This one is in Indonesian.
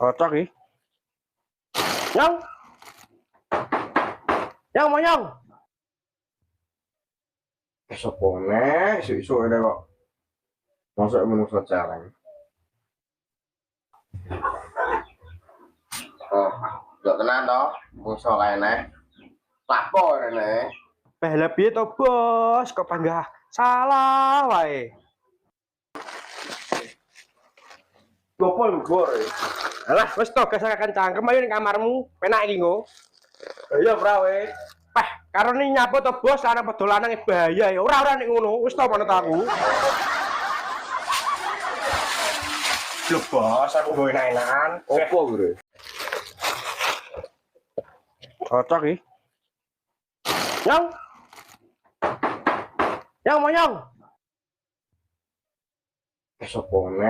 Cocok iki. Nyong. Nyong mau nyong. Sopone, isu-isu ada kok. Masuk menungso celeng. Oh, gak tenan toh, musuh kayaknya. Lapo rene. Lah piye to, Bos? Kok panggah salah wae. Gopo ngor. Alah, wis to gasakan cangkem ayo ning kamarmu. Penak iki nggo. Iya, Prawe. Peh, karo ni nyapo to, Bos, ana padha lanang bahaya ya. Ora nek ngono. Wis to manut aku. Lho, Bos, aku nggo enak-enakan. Opo gue? Cocok iki. Nyong. Nyong mau nyong. Sopone.